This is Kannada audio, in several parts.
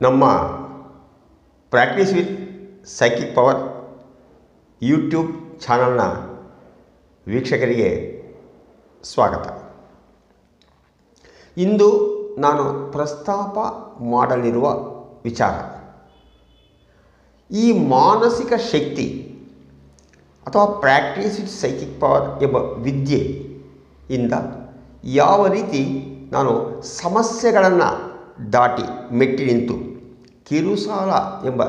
ನಮ್ಮ practice with psychic power YouTube ಚಾನಲ್ನ ವೀಕ್ಷಕರಿಗೆ ಸ್ವಾಗತ. ಇಂದು ನಾನು ಪ್ರಸ್ತಾಪ ಮಾಡಲಿರುವ ವಿಚಾರ ಈ ಮಾನಸಿಕ ಶಕ್ತಿ ಅಥವಾ ಪ್ರಾಕ್ಟೀಸ್ ವಿತ್ ಸೈಕಿಕ್ ಪವರ್ ಎಂಬ ವಿದ್ಯೆಯಿಂದ ಯಾವ ರೀತಿ ನಾನು ಸಮಸ್ಯೆಗಳನ್ನು ದಾಟಿ ಮೆಟ್ಟಿ ನಿಂತು ಕಿರುಸಾಲ ಎಂಬ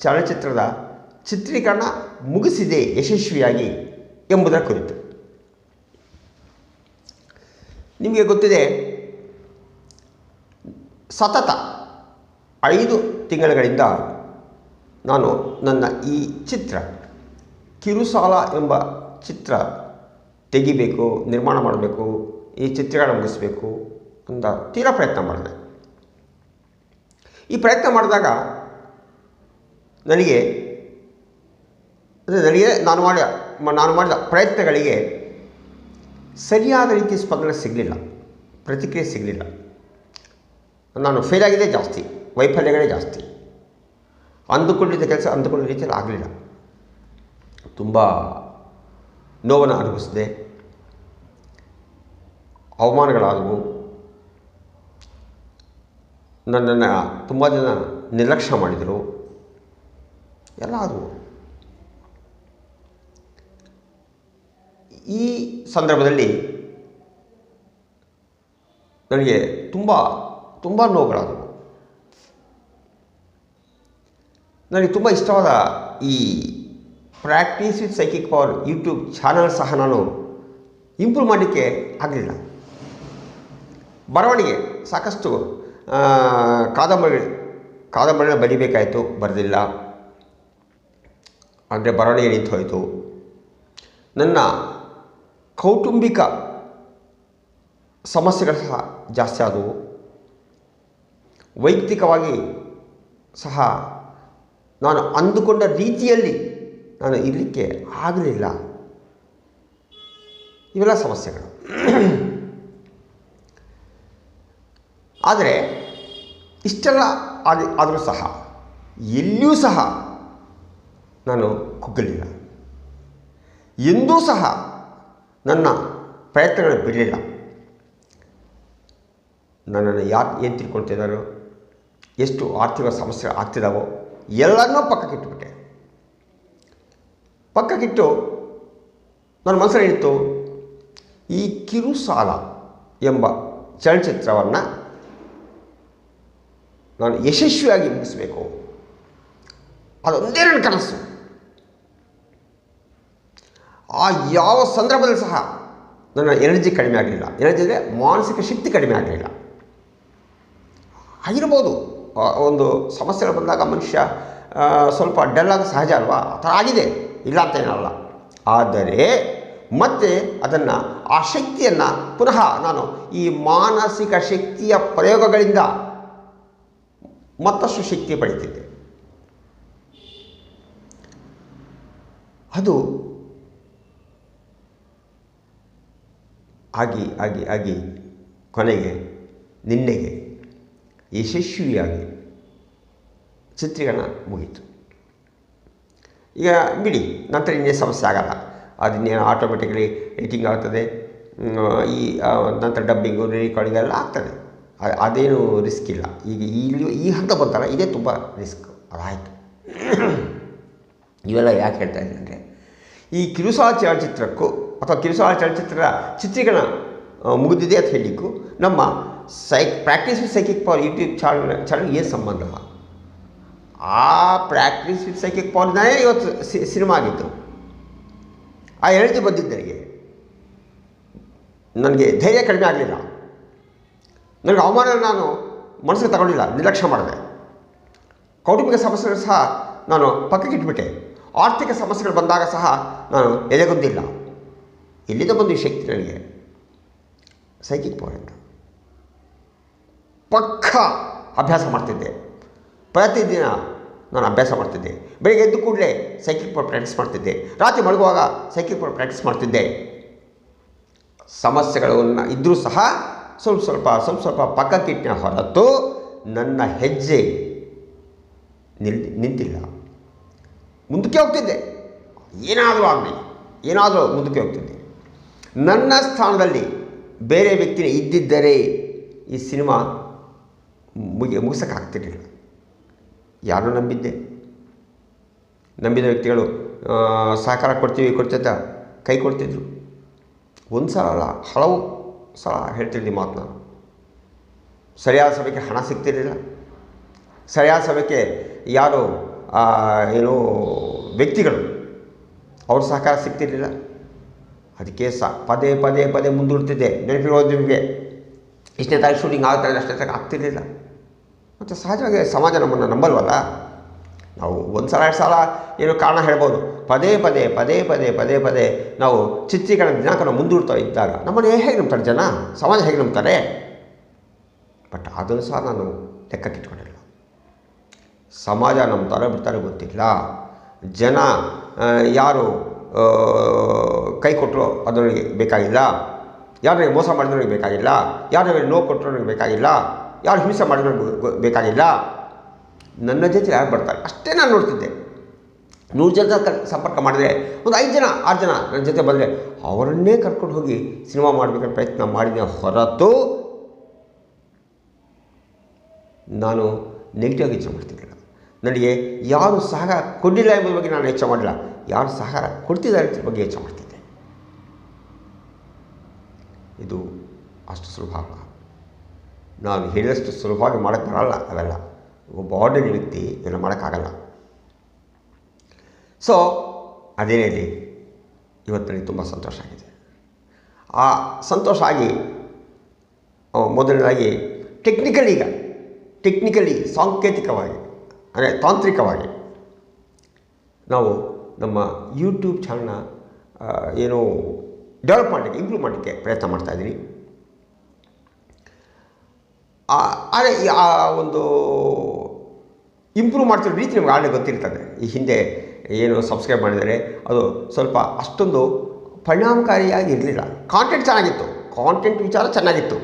ಚಲನಚಿತ್ರದ ಚಿತ್ರೀಕರಣ ಮುಗಿಸಿದೆ ಯಶಸ್ವಿಯಾಗಿ ಎಂಬುದರ ಕುರಿತು. ನಿಮಗೆ ಗೊತ್ತಿದೆ, ಸತತ 5 ತಿಂಗಳುಗಳಿಂದ ನಾನು ನನ್ನ ಈ ಚಿತ್ರ ಕಿರುಸಾಲ ಎಂಬ ಚಿತ್ರ ತೆಗಿಬೇಕು, ನಿರ್ಮಾಣ ಮಾಡಬೇಕು, ಈ ಚಿತ್ರೀಕರಣ ಮುಗಿಸ್ಬೇಕು ಅಂತ ತೀರಾ ಪ್ರಯತ್ನ ಮಾಡಿದೆ. ಈ ಪ್ರಯತ್ನ ಮಾಡಿದಾಗ ನನಗೆ ನಾನು ಮಾಡಿದ ಪ್ರಯತ್ನಗಳಿಗೆ ಸರಿಯಾದ ರೀತಿಯ ಸ್ಪಂದನೆ ಸಿಗಲಿಲ್ಲ, ಪ್ರತಿಕ್ರಿಯೆ ಸಿಗಲಿಲ್ಲ. ನಾನು ಫೇಲ್ ಆಗಿದೆ ಜಾಸ್ತಿ, ವೈಫಲ್ಯಗಳೇ ಜಾಸ್ತಿ. ಅಂದುಕೊಂಡಿದ್ದ ಕೆಲಸ ಅಂದುಕೊಂಡಿದ್ದ ರೀತಿಯಲ್ಲಿ ಆಗಲಿಲ್ಲ. ತುಂಬ ನೋವನ್ನು ಅನುಭವಿಸಿದೆ, ಅವಮಾನಗಳಾದವು, ನನ್ನನ್ನು ತುಂಬ ಜನ ನಿರ್ಲಕ್ಷ್ಯ ಮಾಡಿದರು, ಎಲ್ಲ ಆದವು. ಈ ಸಂದರ್ಭದಲ್ಲಿ ನನಗೆ ತುಂಬ ನೋವುಗಳಾದವು. ನನಗೆ ತುಂಬ ಇಷ್ಟವಾದ ಈ practice with psychic power YouTube channel ಸಹ ನಾನು ಇಂಪ್ರೂವ್ ಮಾಡಲಿಕ್ಕೆ ಆಗಲಿಲ್ಲ. ಬರವಣಿಗೆ ಸಾಕಷ್ಟು ಕಾದಂಬರಿನ ಬರಿಬೇಕಾಯಿತು, ಬರೆದಿಲ್ಲ. ಅಂದರೆ ಬರವಣಿಗೆ ನಿಂತು ಹೋಯಿತು. ನನ್ನ ಕೌಟುಂಬಿಕ ಸಮಸ್ಯೆಗಳು ಸಹ ಜಾಸ್ತಿ ಆದವು. ವೈಯಕ್ತಿಕವಾಗಿ ಸಹ ನಾನು ಅಂದುಕೊಂಡ ರೀತಿಯಲ್ಲಿ ನಾನು ಇರಲಿಕ್ಕೆ ಆಗಲಿಲ್ಲ. ಇವೆಲ್ಲ ಸಮಸ್ಯೆಗಳು. ಆದರೆ ಇಷ್ಟೆಲ್ಲ ಆದರೂ ಸಹ ಎಲ್ಲಿಯೂ ಸಹ ನಾನು ಕುಗ್ಗಲಿಲ್ಲ. ಎಂದೂ ಸಹ ನನ್ನ ಪ್ರಯತ್ನಗಳನ್ನು ಬಿಡಲಿಲ್ಲ. ನನ್ನನ್ನು ಏನು ತಿಳ್ಕೊಳ್ತಿದ್ದಾರೋ, ಎಷ್ಟು ಆರ್ಥಿಕ ಸಮಸ್ಯೆ ಆಗ್ತಿದ್ದಾವೋ ಎಲ್ಲನೂ ಪಕ್ಕಕ್ಕಿಟ್ಟುಬಿಟ್ಟೆ. ಪಕ್ಕಕ್ಕಿಟ್ಟು ನನ್ನ ಮನಸ್ಸಲ್ಲಿ ಇತ್ತು, ಈ ಕಿರುಸಾಲ ಎಂಬ ಚಲನಚಿತ್ರವನ್ನು ನಾನು ಯಶಸ್ವಿಯಾಗಿ ಮುಗಿಸಬೇಕು. ಅದೊಂದೇ ನನ್ನ ಕನಸು. ಆ ಯಾವ ಸಂದರ್ಭದಲ್ಲಿ ಸಹ ನನ್ನ ಎನರ್ಜಿ ಕಡಿಮೆ ಆಗಲಿಲ್ಲ. ಎನರ್ಜಿ ಅಂದರೆ ಮಾನಸಿಕ ಶಕ್ತಿ ಕಡಿಮೆ ಆಗಲಿಲ್ಲ. ಆಗಿರ್ಬೋದು, ಒಂದು ಸಮಸ್ಯೆಗಳು ಬಂದಾಗ ಮನುಷ್ಯ ಸ್ವಲ್ಪ ಡಲ್ ಆಗ ಸಹಜ ಅಲ್ವಾ, ಆ ಥರ ಆಗಿದೆ, ಇಲ್ಲ ಅಂತ ಏನಲ್ಲ. ಆದರೆ ಮತ್ತೆ ಅದನ್ನು, ಆ ಶಕ್ತಿಯನ್ನು ಪುನಃ ನಾನು ಈ ಮಾನಸಿಕ ಶಕ್ತಿಯ ಪ್ರಯೋಗಗಳಿಂದ ಮತ್ತಷ್ಟು ಶಕ್ತಿ ಪಡೀತಿದ್ದೆ. ಅದು ಆಗಿ ಕೊನೆಗೆ ನಿನ್ನೆಗೆ ಯಶಸ್ವಿಯಾಗಿ ಚಿತ್ರೀಕರಣ ಮುಗೀತು. ಈಗ ಬಿಡಿ, ನಂತರ ಇನ್ನೇನು ಸಮಸ್ಯೆ ಆಗಲ್ಲ. ಅದನ್ನೇನು ಆಟೋಮೆಟಿಕಲಿ ಎಡಿಟಿಂಗ್ ಆಗ್ತದೆ, ಈ ನಂತರ ಡಬ್ಬಿಂಗು, ರಿಕಾರ್ಡಿಂಗ್ ಎಲ್ಲ ಆಗ್ತದೆ. ಅದೇನು ರಿಸ್ಕ್ ಇಲ್ಲ. ಈಗ ಈ ಹಂತ ಬಂತಲ್ಲ, ಇದೇ ತುಂಬ ರಿಸ್ಕ್. ಅದಾಯಿತು. ಇವೆಲ್ಲ ಯಾಕೆ ಹೇಳ್ತಾ ಇದ್ದೀನಿ ಅಂದರೆ, ಈ ಕಿರುಸಾಲ ಚಲನಚಿತ್ರಕ್ಕೂ ಅಥವಾ ಕಿರುಸಾಲ ಚಲನಚಿತ್ರದ ಚಿತ್ರೀಕರಣ ಮುಗಿದಿದೆ ಅಂತ ಹೇಳಲಿಕ್ಕೂ ನಮ್ಮ practice with psychic power YouTube channel ಏನು ಸಂಬಂಧ? ಆ ಪ್ರಾಕ್ಟೀಸ್ ವಿತ್ ಸೈಕಿಕ್ ಪವರ್ನೇ ಇವತ್ತು ಸಿನಿಮಾ ಆಗಿತ್ತು. ಆ ಎನರ್ಜಿ ಬಂದಿದ್ದ ನನಗೆ ಧೈರ್ಯ ಕಡಿಮೆ ಆಗಲಿಲ್ಲ. ನನಗೆ ಅವಮಾನ ನಾನು ಮನಸ್ಸಿಗೆ ತಗೊಳ್ಳಿಲ್ಲ, ನಿರ್ಲಕ್ಷ್ಯ ಮಾಡಿದೆ. ಕೌಟುಂಬಿಕ ಸಮಸ್ಯೆಗಳು ಸಹ ನಾನು ಪಕ್ಕಕ್ಕಿಟ್ಬಿಟ್ಟೆ. ಆರ್ಥಿಕ ಸಮಸ್ಯೆಗಳು ಬಂದಾಗ ಸಹ ನಾನು ಎದೆಗುಂದಿಲ್ಲ. ಎಲ್ಲಿಂದ ಬಂದು ಈ ಶಕ್ತಿ ನನಗೆ? ಸೈಕಿಕ್ ಪವರಿಂದ. ಪಕ್ಕ ಅಭ್ಯಾಸ ಮಾಡ್ತಿದ್ದೆ. ಪ್ರತಿದಿನ ನಾನು ಅಭ್ಯಾಸ ಮಾಡ್ತಿದ್ದೆ. ಬೆಳಿಗ್ಗೆ ಎದ್ದು ಕೂಡಲೇ ಸೈಕಿಕ್ ಪವರ್ ಪ್ರಾಕ್ಟೀಸ್ ಮಾಡ್ತಿದ್ದೆ. ರಾತ್ರಿ ಮಲಗುವಾಗ ಸೈಕಿಕ್ ಪವರ್ ಪ್ರಾಕ್ಟೀಸ್ ಮಾಡ್ತಿದ್ದೆ. ಸಮಸ್ಯೆಗಳನ್ನು ಇದ್ದರೂ ಸಹ ಸ್ವಲ್ಪ ಸ್ವಲ್ಪ ಪಕ್ಕಕ್ಕಿಟ್ಟಿನ ಹೊರತು ನನ್ನ ಹೆಜ್ಜೆ ನಿಂತಿಲ್ಲ. ಮುಂದಕ್ಕೆ ಹೋಗ್ತಿದ್ದೆ, ಏನಾದರೂ ಆಗಲಿ, ಏನಾದರೂ ಮುಂದಕ್ಕೆ ಹೋಗ್ತಿದ್ದೆ. ನನ್ನ ಸ್ಥಾನದಲ್ಲಿ ಬೇರೆ ವ್ಯಕ್ತಿನೇ ಇದ್ದಿದ್ದರೆ ಈ ಸಿನಿಮಾ ಮುಗಿಸೋಕ್ಕಾಗ್ತಿರಲಿಲ್ಲ. ಯಾರು ನಂಬಿದ್ದ ವ್ಯಕ್ತಿಗಳು ಸಹಕಾರ ಕೊಡ್ತೀವಿ ಕೈ ಕೊಡ್ತಿದ್ರು. ಒಂದು ಸಲ ಅಲ್ಲ, ಹಲವು ಸಲ ಹೇಳ್ತಿದ್ದೆ ಮಾತು. ನಾನು ಸರಿಯಾದ ಸಮಯಕ್ಕೆ ಹಣ ಸಿಗ್ತಿರಲಿಲ್ಲ, ಸರಿಯಾದ ಸಮಯಕ್ಕೆ ಯಾರು ವ್ಯಕ್ತಿಗಳು ಅವ್ರ ಸಹಕಾರ ಸಿಗ್ತಿರಲಿಲ್ಲ. ಅದಕ್ಕೆ ಪದೇ ಪದೇ ಪದೇ ಮುಂದೂಡ್ತಿದ್ದೆ. ನೆನಪಿರೋದು ನಿಮಗೆ, ಇಷ್ಟನೇ ತಾರೀಕು ಶೂಟಿಂಗ್ ಆಗ್ತಾಯಿದೆ, ಅಷ್ಟೇ ತಾರೀಕು ಆಗ್ತಿರಲಿಲ್ಲ. ಮತ್ತು ಸಹಜವಾಗಿ ಸಮಾಜ ನಮ್ಮನ್ನು ನಂಬಲ್ವಲ್ಲ. ನಾವು ಒಂದು ಸಲ 2 ಸಲ ಕಾರಣ ಹೇಳ್ಬೋದು. ಪದೇ ಪದೇ ಪದೇ ಪದೇ ಪದೇ ಪದೇ ನಾವು ಚಿತ್ರೀಕರಣ ದಿನಾಂಕನ ಮುಂದೂಡ್ತಾ ಇದ್ದಾಗ ನಮ್ಮನ್ನು ಹೇಗೆ ನಂಬ್ತಾರೆ ಜನ, ಸಮಾಜ ಹೇಗೆ ನಂಬ್ತಾರೆ? ಬಟ್ ಅದನ್ನು ಸಹ ನಾನು ಲೆಕ್ಕಕ್ಕಿಟ್ಕೊಂಡಿಲ್ಲ. ಸಮಾಜ ನಂಬ್ತಾರೋ ಬಿಡ್ತಾರೋ ಗೊತ್ತಿಲ್ಲ. ಜನ ಯಾರು ಕೈ ಕೊಟ್ಟರು ಅದರಿಗೆ ಬೇಕಾಗಿಲ್ಲ, ಯಾರಿಗೆ ಮೋಸ ಮಾಡಿದ್ರಿಗೆ ಬೇಕಾಗಿಲ್ಲ, ಯಾರಿಗೆ ನೋವು ಕೊಟ್ಟರು ಬೇಕಾಗಿಲ್ಲ, ಯಾರು ಹಿಂಸೆ ಮಾಡಿದ್ರು ಬೇಕಾಗಿಲ್ಲ. ನನ್ನ ಜೊತೆ ಯಾರು ಬರ್ತಾರೆ ಅಷ್ಟೇ ನಾನು ನೋಡ್ತಿದ್ದೆ. 100 ಜನ ಸಂಪರ್ಕ ಮಾಡಿದರೆ ಒಂದು 5 ಜನ 6 ಜನ ನನ್ನ ಜೊತೆ ಬಂದರೆ ಅವರನ್ನೇ ಕರ್ಕೊಂಡು ಹೋಗಿ ಸಿನಿಮಾ ಮಾಡಬೇಕಂತ ಪ್ರಯತ್ನ ಮಾಡಿದ ಹೊರತು ನಾನು ನೆಗೆಟಿವ್ ಯೋಚನೆ ಮಾಡ್ತಿರಲಿಲ್ಲ. ನನಗೆ ಯಾರು ಸಹಕಾರ ಕೊಡಲಿಲ್ಲ ಎಂಬುದ್ರ ಬಗ್ಗೆ ನಾನು ಯೋಚನೆ ಮಾಡಿಲ್ಲ, ಯಾರು ಸಹಕಾರ ಕೊಡ್ತಿದ್ದಾರೆ ಅಂತ ಬಗ್ಗೆ ಯೋಚನೆ ಮಾಡ್ತಿದ್ದೆ. ಇದು ಅಷ್ಟು ಸುಲಭ ಅಲ್ಲ. ನಾನು ಹೇಳಿದಷ್ಟು ಸುಲಭವಾಗಿ ಮಾಡೋಕ್ಕೆ ಬರಲ್ಲ. ಅವೆಲ್ಲ ಒಬ್ಬ ಆರ್ಡಿನರಿ ವ್ಯಕ್ತಿ ಎಲ್ಲ ಮಾಡೋಕ್ಕಾಗಲ್ಲ. ಸೊ ಅದೇನೇ ಇವತ್ತು ನನಗೆ ತುಂಬ ಸಂತೋಷ ಆಗಿದೆ. ಆ ಸಂತೋಷ ಆಗಿ ಮೊದಲನೇದಾಗಿ ಟೆಕ್ನಿಕಲಿ ಸಾಂಕೇತಿಕವಾಗಿ ಅಂದರೆ ತಾಂತ್ರಿಕವಾಗಿ ನಾವು ನಮ್ಮ ಯೂಟ್ಯೂಬ್ ಚಾನಲ್ನ ಡೆವಲಪ್ ಮಾಡಲಿಕ್ಕೆ, ಇಂಪ್ರೂವ್ ಮಾಡಲಿಕ್ಕೆ ಪ್ರಯತ್ನ ಮಾಡ್ತಾಯಿದ್ದೀನಿ. ಆದರೆ ಆ ಒಂದು ಇಂಪ್ರೂವ್ ಮಾಡ್ತಿರೋ ರೀತಿ ನಮ್ಗೆ ಆಗಲೇ ಗೊತ್ತಿರ್ತದೆ. ಈ ಹಿಂದೆ ಸಬ್ಸ್ಕ್ರೈಬ್ ಮಾಡಿದರೆ ಅದು ಸ್ವಲ್ಪ ಅಷ್ಟೊಂದು ಪರಿಣಾಮಕಾರಿಯಾಗಿ ಇರಲಿಲ್ಲ. ಕಾಂಟೆಂಟ್ ಚೆನ್ನಾಗಿತ್ತು, ಕಾಂಟೆಂಟ್ ವಿಚಾರ ಚೆನ್ನಾಗಿತ್ತು.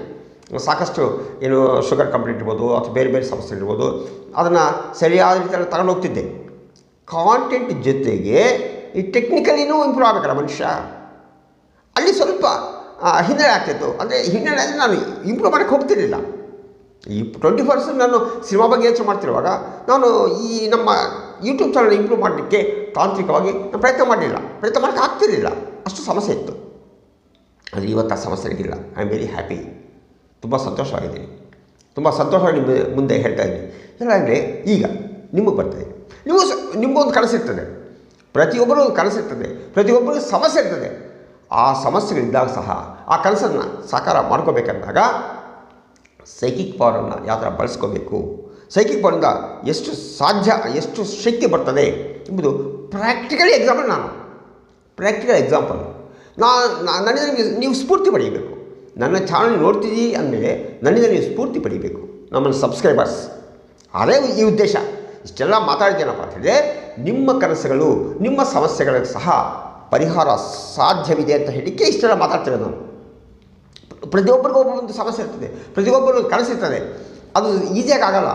ಸಾಕಷ್ಟು ಶುಗರ್ ಕಂಪ್ಲೇಂಟ್ ಇರ್ಬೋದು ಅಥವಾ ಬೇರೆ ಬೇರೆ ಸಮಸ್ಯೆ ಇರ್ಬೋದು, ಅದನ್ನು ಸರಿಯಾದ ರೀತಿಯಲ್ಲಿ ತಗೊಂಡು ಹೋಗ್ತಿದ್ದೆ. ಕಾಂಟೆಂಟ್ ಜೊತೆಗೆ ಈ ಟೆಕ್ನಿಕಲಿನೂ ಇಂಪ್ರೂವ್ ಆಗಬೇಕಲ್ಲ ಮನುಷ್ಯ. ಅಲ್ಲಿ ಸ್ವಲ್ಪ ಹಿನ್ನಡೆ ಆಗ್ತಿತ್ತು. ಅಂದರೆ ಹಿನ್ನಡೆ ಅಂದರೆ ನಾನು ಇಂಪ್ರೂವ್ ಮಾಡೋಕ್ಕೆ ಹೋಗ್ತಿರಲಿಲ್ಲ. ಈ 24 ನಾನು ಸಿನಿಮಾ ಬಗ್ಗೆ ಯೋಚನೆ ಮಾಡ್ತಿರುವಾಗ ನಾನು ಈ ನಮ್ಮ ಯೂಟ್ಯೂಬ್ ಚಾನಲ್ ಇಂಪ್ರೂವ್ ಮಾಡಲಿಕ್ಕೆ ತಾಂತ್ರಿಕವಾಗಿ ನಾನು ಪ್ರಯತ್ನ ಮಾಡೋಕ್ಕೆ ಆಗ್ತಿರಲಿಲ್ಲ. ಅಷ್ಟು ಸಮಸ್ಯೆ ಇತ್ತು. ಆದರೆ ಇವತ್ತು ಆ ಸಮಸ್ಯೆ ಇರಲಿಲ್ಲ. I am very happy. ತುಂಬ ಸಂತೋಷವಾಗಿದ್ದೀನಿ. ತುಂಬ ಸಂತೋಷವಾಗಿ ಮುಂದೆ ಹೇಳ್ತಾ ಇದ್ದೀನಿ. ಏನಾದರೆ ಈಗ ನಿಮಗೆ ಬರ್ತದೆ, ನಿಮಗೊಂದು ಕನಸಿರ್ತದೆ, ಪ್ರತಿಯೊಬ್ಬರೂ ಒಂದು ಕನಸಿರ್ತದೆ, ಪ್ರತಿಯೊಬ್ಬರಿಗೂ ಸಮಸ್ಯೆ ಇರ್ತದೆ. ಆ ಸಮಸ್ಯೆಗಳಿದ್ದಾಗ ಸಹ ಆ ಕನಸನ್ನು ಸಾಕಾರ ಮಾಡ್ಕೋಬೇಕಂದಾಗ ಸೈಕಿಕ್ ಪವರನ್ನು ಯಾವ ಥರ ಬಳಸ್ಕೋಬೇಕು, ಸೈಕಿಕ್ ಪವರಿಂದ ಎಷ್ಟು ಸಾಧ್ಯ, ಎಷ್ಟು ಶಕ್ತಿ ಬರ್ತದೆ ಎಂಬುದು ಪ್ರಾಕ್ಟಿಕಲ್ ಎಕ್ಸಾಂಪಲ್ ನನ್ನಿಂದ ನೀವು ಸ್ಫೂರ್ತಿ ಪಡೆಯಬೇಕು. ನನ್ನ ಚಾನಲ್ ನೋಡ್ತಿದ್ದೀರಿ ಅಂದಮೇಲೆ ನನ್ನಿಂದ ನೀವು ಸ್ಫೂರ್ತಿ ಪಡಿಬೇಕು, ನಮ್ಮನ್ನು ಸಬ್ಸ್ಕ್ರೈಬರ್ಸ್. ಅದೇ ಈ ಉದ್ದೇಶ. ಇಷ್ಟೆಲ್ಲ ಮಾತಾಡಿದ್ದೇನಪ್ಪ ಅಂತಂದರೆ ನಿಮ್ಮ ಕನಸುಗಳು, ನಿಮ್ಮ ಸಮಸ್ಯೆಗಳಿಗೆ ಸಹ ಪರಿಹಾರ ಸಾಧ್ಯವಿದೆ ಅಂತ ಹೇಳಲಿಕ್ಕೆ ಇಷ್ಟೆಲ್ಲ ಮಾತಾಡ್ತಿರೋದು ನಾನು. ಪ್ರತಿಯೊಬ್ಬರಿಗೂ ಒಂದು ಸಮಸ್ಯೆ ಇರ್ತದೆ, ಪ್ರತಿಯೊಬ್ಬರಿಗೂ ಕನಸಿರ್ತದೆ. ಅದು ಈಸಿಯಾಗಿ ಆಗಲ್ಲ.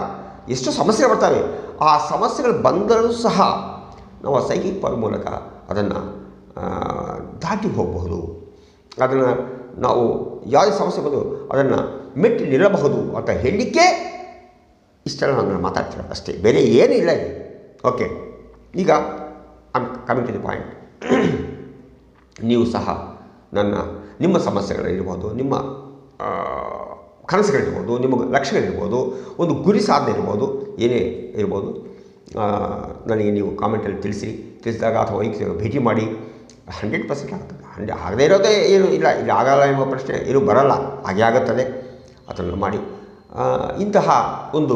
ಎಷ್ಟು ಸಮಸ್ಯೆ ಬರ್ತವೆ. ಆ ಸಮಸ್ಯೆಗಳು ಬಂದರೂ ಸಹ ನಾವು ಸೈಕಿಕ್ ಪವರ್ ಮೂಲಕ ಅದನ್ನು ದಾಟಿ ಹೋಗಬಹುದು. ಅದನ್ನು ನಾವು ಯಾವುದೇ ಸಮಸ್ಯೆ ಬಂದು ಅದನ್ನು ಮೆಟ್ಟಿ ನಿಲ್ಲಬಹುದು ಅಂತ ಹೇಳಲಿಕ್ಕೆ ಇಷ್ಟೆಲ್ಲ ನಾನು ಮಾತಾಡ್ತಿರೋದು ಅಷ್ಟೇ, ಬೇರೆ ಏನೂ ಇಲ್ಲ ಇಲ್ಲಿ. ಓಕೆ, ಈಗ ಕಮಿಂಗ್ ಟು ದಿ ಪಾಯಿಂಟ್. ನೀವು ಸಹ ನಿಮ್ಮ ಸಮಸ್ಯೆಗಳಿರ್ಬೋದು, ನಿಮ್ಮ ಕನಸುಗಳಿರ್ಬೋದು, ನಿಮ್ಮ ಲಕ್ಷ್ಯಗಳಿರ್ಬೋದು, ಒಂದು ಗುರಿ ಸಾಧನೆ ಇರ್ಬೋದು, ಏನೇ ಇರ್ಬೋದು, ನನಗೆ ನೀವು ಕಾಮೆಂಟಲ್ಲಿ ತಿಳಿಸಿದಾಗ ಅಥವಾ ವೈಯಕ್ತಿಕ ಭೇಟಿ ಮಾಡಿ 100% ಆಗ್ತದೆ. ಆಗದೇ ಇರೋದೇ ಏನು ಇಲ್ಲ, ಇಲ್ಲಿ ಆಗಲ್ಲ ಎಂಬ ಪ್ರಶ್ನೆ ಏನೂ ಬರಲ್ಲ, ಹಾಗೆ ಆಗುತ್ತದೆ. ಅದನ್ನು ಮಾಡಿ ಇಂತಹ ಒಂದು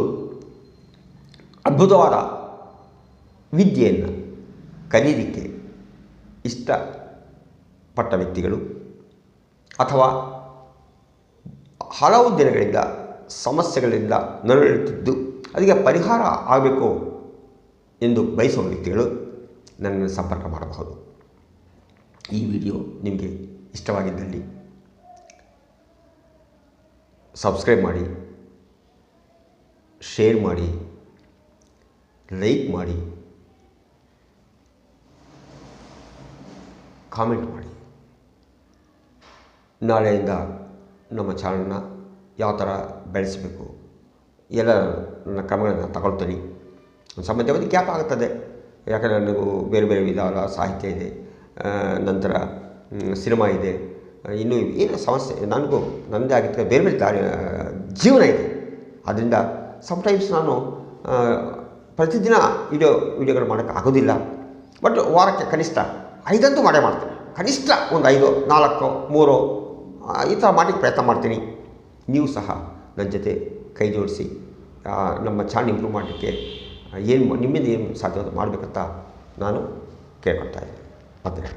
ಅದ್ಭುತವಾದ ವಿದ್ಯೆಯನ್ನು ಕಲೀಲಿಕ್ಕೆ ಇಷ್ಟಪಟ್ಟ ವ್ಯಕ್ತಿಗಳು ಅಥವಾ ಹಲವು ದಿನಗಳಿಂದ ಸಮಸ್ಯೆಗಳಿಂದ ನರಳುತ್ತಿದ್ದು ಅದಕ್ಕೆ ಪರಿಹಾರ ಆಗಬೇಕು ಎಂದು ಬಯಸುವ ವ್ಯಕ್ತಿಗಳು ನನ್ನನ್ನು ಸಂಪರ್ಕ ಮಾಡಬಹುದು. ಈ ವಿಡಿಯೋ ನಿಮಗೆ ಇಷ್ಟವಾಗಿದ್ದಲ್ಲಿ ಸಬ್ಸ್ಕ್ರೈಬ್ ಮಾಡಿ, ಶೇರ್ ಮಾಡಿ, ಲೈಕ್ ಮಾಡಿ, ಕಾಮೆಂಟ್ ಮಾಡಿ. ನಾಳೆಯಿಂದ ನಮ್ಮ ಚಾನಲ್ನ ಯಾವ ಥರ ಬೆಳೆಸಬೇಕು ಎಲ್ಲ ನನ್ನ ಕ್ರಮಗಳನ್ನು ತಗೊಳ್ತೀನಿ. ಸಾಮಾನ್ಯವಾಗಿ ಗ್ಯಾಪ್ ಆಗುತ್ತದೆ, ಯಾಕಂದರೆ ನನಗೂ ಬೇರೆ ಬೇರೆ ವಿಧವಾದ ಸಾಹಿತ್ಯ ಇದೆ, ನಂತರ ಸಿನಿಮಾ ಇದೆ, ಇನ್ನೂ ಏನು ಸಮಸ್ಯೆ ನನಗೂ ನನ್ನದೇ ಆಗಿರ್ತದೆ, ಬೇರೆ ಬೇರೆ ದಾರಿ ಜೀವನ ಇದೆ. ಆದ್ದರಿಂದ ಸಮ್ಟೈಮ್ಸ್ ನಾನು ಪ್ರತಿದಿನ ವಿಡಿಯೋಗಳು ಮಾಡೋಕ್ಕೆ ಆಗೋದಿಲ್ಲ. ಬಟ್ ವಾರಕ್ಕೆ ಕನಿಷ್ಠ 5 ಮಾಡೇ ಮಾಡ್ತೀನಿ. ಕನಿಷ್ಠ ಒಂದು 5, 4, 3 ಈ ಥರ ಮಾಡಲಿಕ್ಕೆ ಪ್ರಯತ್ನ ಮಾಡ್ತೀನಿ. ನೀವು ಸಹ ನನ್ನ ಜೊತೆ ಕೈ ಜೋಡಿಸಿ ನಮ್ಮ ಚಾನಲ್ ಇಂಪ್ರೂವ್ ಮಾಡಲಿಕ್ಕೆ ನಿಮ್ಮಿಂದ ಏನು ಸಾಧ್ಯ ಮಾಡಬೇಕಂತ ನಾನು ಕೇಳ್ಕೊಳ್ತಾ ಇದ್ದೀನಿ. ಆದರೆ